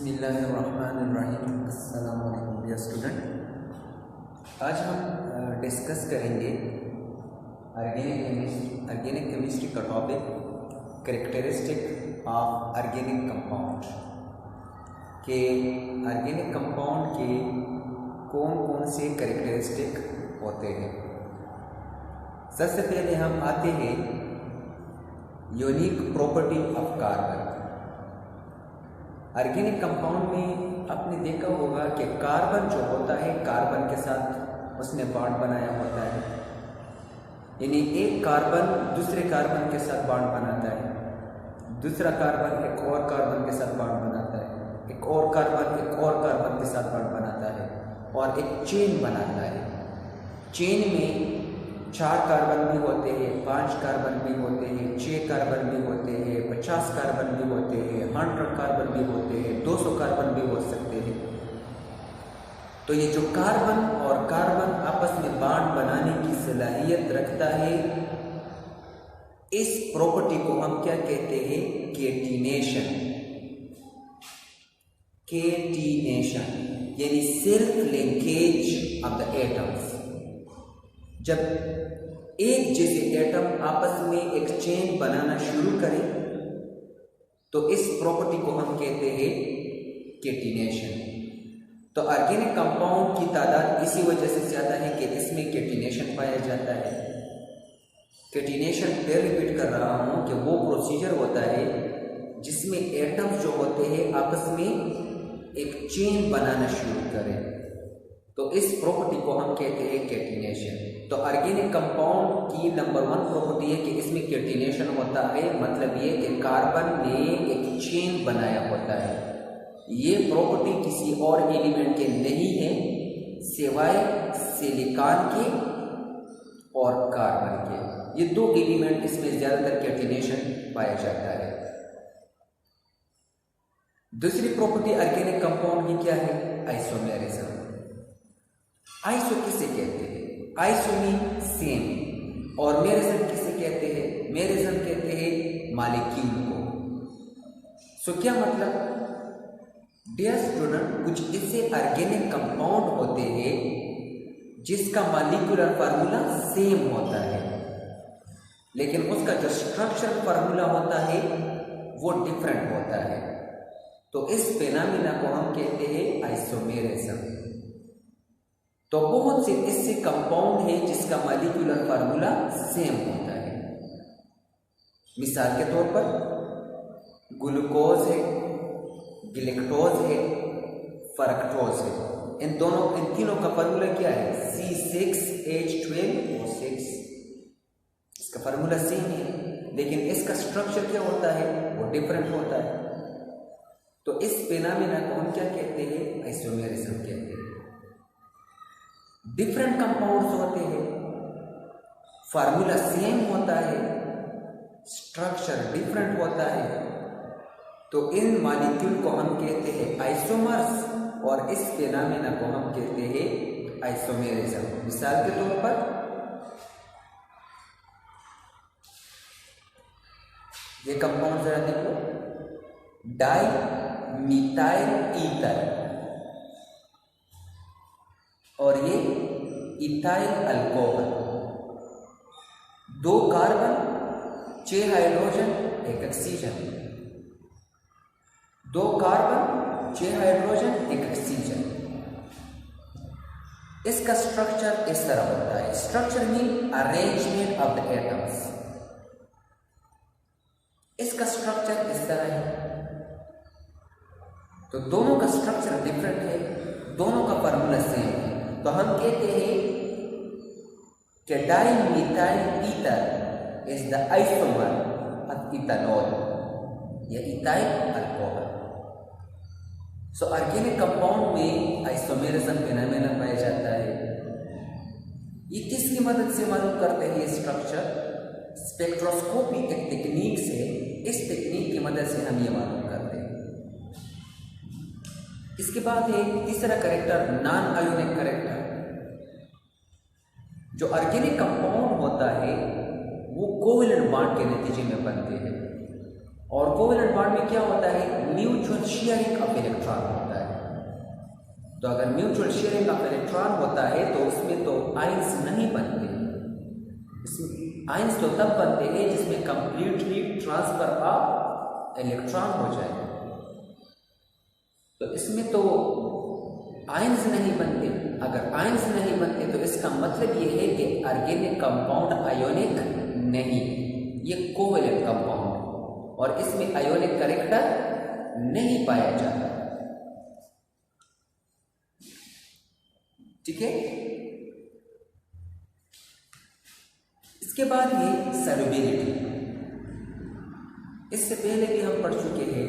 बिस्मिल्लाहिर्रहमानिर्रहीम। अस्सलाम वालेकुम डियर स्टूडेंट। आज हम डिस्कस करेंगे ऑर्गेनिक केमिस्ट्री का topic characteristic of organic compound के ऑर्गेनिक कंपाउंड के कौन कौन से कैरेक्टरिस्टिक होते हैं। सबसे पहले हम आते हैं unique property of carbon. Organic compound में आपने देखा होगा कि कार्बन जो होता है कार्बन के साथ उसने बॉन्ड बनाया होता है, यानी एक कार्बन दूसरे कार्बन के साथ बॉन्ड बनाता है, दूसरा कार्बन एक और कार्बन के साथ बॉन्ड बनाता है, एक और कार्बन एक और कार्बन के साथ बॉन्ड बनाता है और एक चेन बनाता है। चेन में 4 कार्बन भी होते हैं, 5 कार्बन भी होते हैं, 6 कार्बन भी होते हैं, 50 कार्बन भी होते हैं, 100 कार्बन भी होते हैं, 200 कार्बन भी हो सकते हैं। तो ये जो कार्बन और कार्बन आपस में बॉन्ड बनाने की सलाहियत रखता है, इस प्रॉपर्टी को हम क्या कहते हैं? केटिनेशन। केटिनेशन यानी self linkage of the atoms. जब एक जैसे एटम आपस में एक चेन बनाना शुरू करें तो इस प्रॉपर्टी को हम कहते हैं केटिनेशन। तो ऑर्गेनिक कंपाउंड की तादाद इसी वजह से ज्यादा है कि इसमें केटिनेशन पाया जाता है। केटिनेशन फिर रिपीट कर रहा हूं कि वो प्रोसीजर होता है जिसमें एटम्स जो होते हैं आपस में एक चेन बनाना शुरू करें, तो इस प्रॉपर्टी को हम कहते हैं केटिनेशन। तो ऑर्गेनिक कंपाउंड की नंबर 1 प्रॉपर्टी है कि इसमें केटिनेशन होता है, मतलब ये कि कार्बन ने एक चेन बनाया होता है। ये प्रॉपर्टी किसी और एलिमेंट के नहीं है सिवाय सिलिकॉन के और कार्बन के। ये 2 एलिमेंट इसमें ज्यादातर केटिनेशन पाया जाता है। दूसरी प्रॉपर्टी ऑर्गेनिक कंपाउंड की क्या है? आइसोमेरिज्म। आइसो किसे कहते हैं? आइसो मीन सेम, और मेरिज्म किसे कहते हैं? मेरिज्म कहते हैं मॉलिक्यूल को। सो क्या मतलब? डियर स्टूडेंट, कुछ ऐसे ऑर्गेनिक कंपाउंड होते हैं जिसका मॉलिक्यूलर फार्मूला सेम होता है, लेकिन उसका जो स्ट्रक्चरल फार्मूला होता है वो डिफरेंट होता है। तो इस फेनोमेना को हम कहते हैं आइसोमेरिज्म। तो बहुत से ऐसे कंपाउंड है जिसका मॉलिक्यूलर फार्मूला सेम होता है। मिसाल के तौर पर ग्लूकोज है, गिलेक्टोज है, फरक्टोज है। इन तीनों का फार्मूला क्या है? C6H12O6। इसका फार्मूला सेम है, लेकिन इसका स्ट्रक्चर क्या होता है? वो डिफरेंट होता है। तो इस फेनोमेना को हम क्या कहते हैं? आइसोमेरिज्म कहते हैं। डिफरेंट कंपाउंड्स होते हैं, फार्मूला सेम होता है, स्ट्रक्चर डिफरेंट होता है, तो इन मॉलिक्यूल को हम कहते हैं आइसोमर्स, और इस फेनोमेना को हम कहते हैं आइसोमेरिज्म। मिसाल के तौर पर ये कंपाउंड जरा देखो, डाई मिथाइल ईथर और ये ethyl alcohol. 2 carbon 6 hydrogen 1 oxygen, 2 carbon 6 hydrogen 1 oxygen. इसका स्ट्रक्चर इस तरह होता है। Structure mean arrangement of the atoms. इसका स्ट्रक्चर इस तरह है। तो दोनों का स्ट्रक्चर डिफरेंट है, दोनों का फार्मूला सेम है। तो हम कहते हैं कि dimethyl ether is the isomer of ethanol या ethyl alcohol. So organic compound में आइसोमेरिज्म फेनोमेना पाया जाता है। ये किसकी मदद से मालूम करते हैं? ये स्ट्रक्चर स्पेक्ट्रोस्कोपी एक टेक्निक से, इस टेक्निक की मदद से हम ये मालूम करते हैं। इसके बाद है तीसरा कैरेक्टर, नॉन आयोनिक कैरेक्टर। जो ऑर्गेनिक कंपाउंड होता है वो कोवेलेंट बॉन्ड के नतीजे में बनते हैं। और कोवेलेंट बॉन्ड में क्या होता है, म्यूचुअल शेयरिंग ऑफ इलेक्ट्रॉन होता है। तो अगर म्यूचुअल शेयरिंग ऑफ इलेक्ट्रॉन होता है तो उसमें तो आयंस नहीं बनते। इसमें आयंस तो तब बनते हैं जिसमें कंप्लीटली ट्रांसफर ऑफ इलेक्ट्रॉन हो जाए। तो इसमें तो आयंस नहीं बनते। अगर आयंस नहीं बनते तो इसका मतलब ये है कि ऑर्गेनिक कंपाउंड आयोनिक नहीं, ये कोवेलेंट कंपाउंड, और इसमें आयोनिक कैरेक्टर नहीं पाया जाता। ठीक है। इसके बाद ये सॉल्युबिलिटी। इससे पहले भी हम पढ़ चुके हैं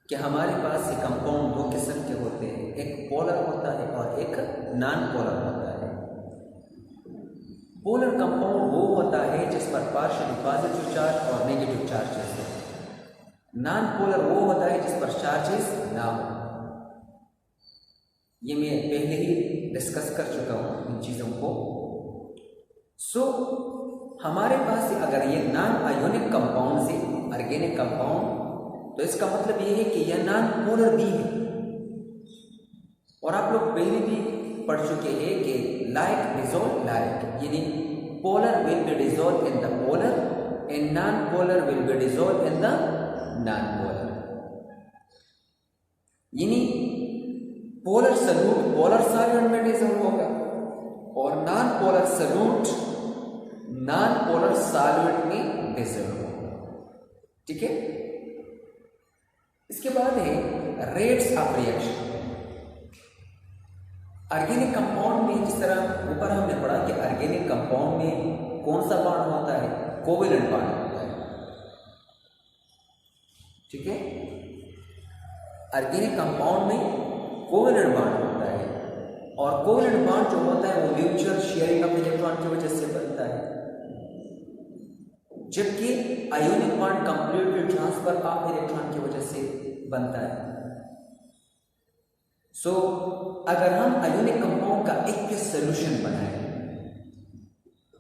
कि हमारे पास ये कंपाउंड दो किस्म के होते हैं, एक पोलर होता है और एक नॉन पोलर होता है। पोलर कंपाउंड वो होता है जिस पर पार्शियली पॉजिटिव चार्ज और नेगेटिव चार्जेस है। नॉन पोलर वो होता है जिस पर चार्जेस ना हो। ये मैं पहले ही डिस्कस कर चुका हूं इन चीजों को। हमारे पास अगर ये नॉन आयोनिक कंपाउंड से ऑर्गेनिक कंपाउंड, तो इसका मतलब ये है कि यह नॉन पोलर भी है। और आप लोग पहले भी पढ़ चुके हैं कि लाइक डिसॉल्व लाइक, यानी polar will be dissolve in the polar and non polar will be dissolve in the non polar. यानी पोलर सॉल्यूट पोलर सॉल्वेंट में डिसॉल्व होगा और non polar solute non polar solvent में dissolve होगा। ठीक है। इसके बाद है rates of reaction. Organic compound में जिस तरह ऊपर हमने पढ़ा कि ऑर्गेनिक कंपाउंड में कौन सा बॉन्ड होता है, कोवेलेंट बॉन्ड होता है। ठीक है। ऑर्गेनिक कंपाउंड में कोवेलेंट बॉन्ड होता है और कोवेलेंट बॉन्ड जो होता है वो म्यूचुअल शेयरिंग ऑफ इलेक्ट्रॉन की वजह से बनता है, जबकि ionic bond completely transfer of electron की वजह से बनता है। अगर हम आयोनिक कंपाउंड का एक्वियस सॉल्यूशन बनाएं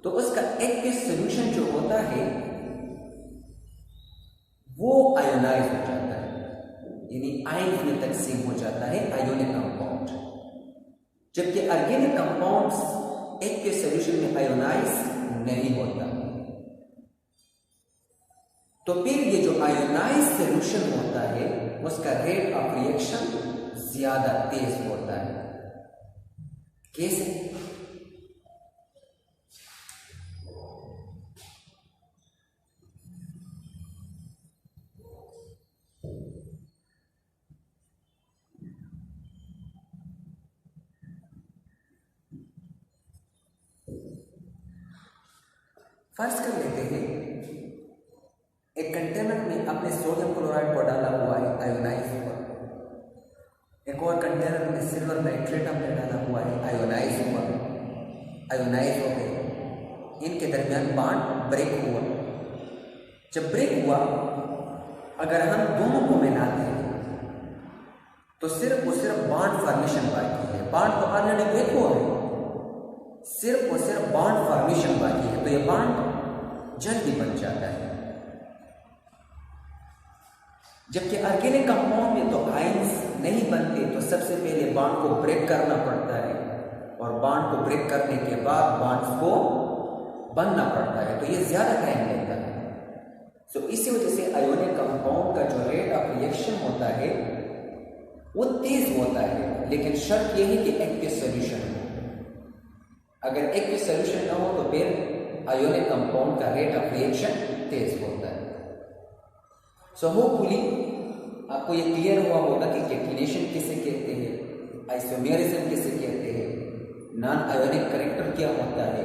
तो उसका एक्वियस सॉल्यूशन जो होता है वो आयोनाइज हो जाता है, यानी आयन में तकसीम हो जाता है आयोनिक कंपाउंड, जबकि ऑर्गेनिक कंपाउंड्स एक्वियस सॉल्यूशन में आयोनाइज नहीं होता। तो फिर ये जो आयोनाइज सॉल्यूशन होता है उसका रेट ऑफ रिएक्शन ज्यादा तेज होता है। कैसे? फर्ज कर लेते हैं एक कंटेनर में आपने सोडियम क्लोराइड को डाला हुआ है आयोनाइज हुआ, एक और कंटेनर में सिल्वर नाइट्रेट हमने डाला हुआ है आयोनाइज हुआ, आयोनाइज हो गए। इनके दरमियान बॉन्ड ब्रेक हुआ। जब ब्रेक हुआ, अगर हम दोनों को मिलाते हैं तो सिर्फ और सिर्फ बॉन्ड फॉर्मेशन बाकी है। बॉन्ड तो ऑलरेडी ब्रेक हुआ है, सिर्फ और सिर्फ बॉन्ड फॉर्मेशन बाकी है, तो ये बॉन्ड जल्दी बन जाता है। जबकि ऑर्गेनिक कंपाउंड में तो आयंस नहीं बनते, तो सबसे पहले बॉन्ड को ब्रेक करना पड़ता है और बॉन्ड को ब्रेक करने के बाद बॉन्ड्स को बनना पड़ता है, तो ये ज्यादा टाइम लेता है। इसी वजह से आयोनिक कंपाउंड का जो रेट ऑफ रिएक्शन होता है वो तेज होता है, लेकिन शर्त यह है कि एक्वियस सॉल्यूशन हो। अगर एक्वियस सॉल्यूशन ना हो तो फिर आयोनिक कंपाउंड का रेट ऑफ रिएक्शन तेज होता है। होपफुली आपको ये क्लियर हुआ होगा कि कैटिनेशन किसे कहते हैं, आइसोमेरिज्म किसे कहते हैं, नॉन आयोनिक कैरेक्टर क्या होता है,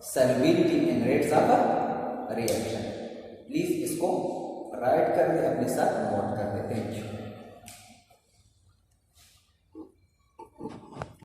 solubility and rates of reaction. Please इसको राइट कर दे, अपने साथ नोट कर दे। Thank you.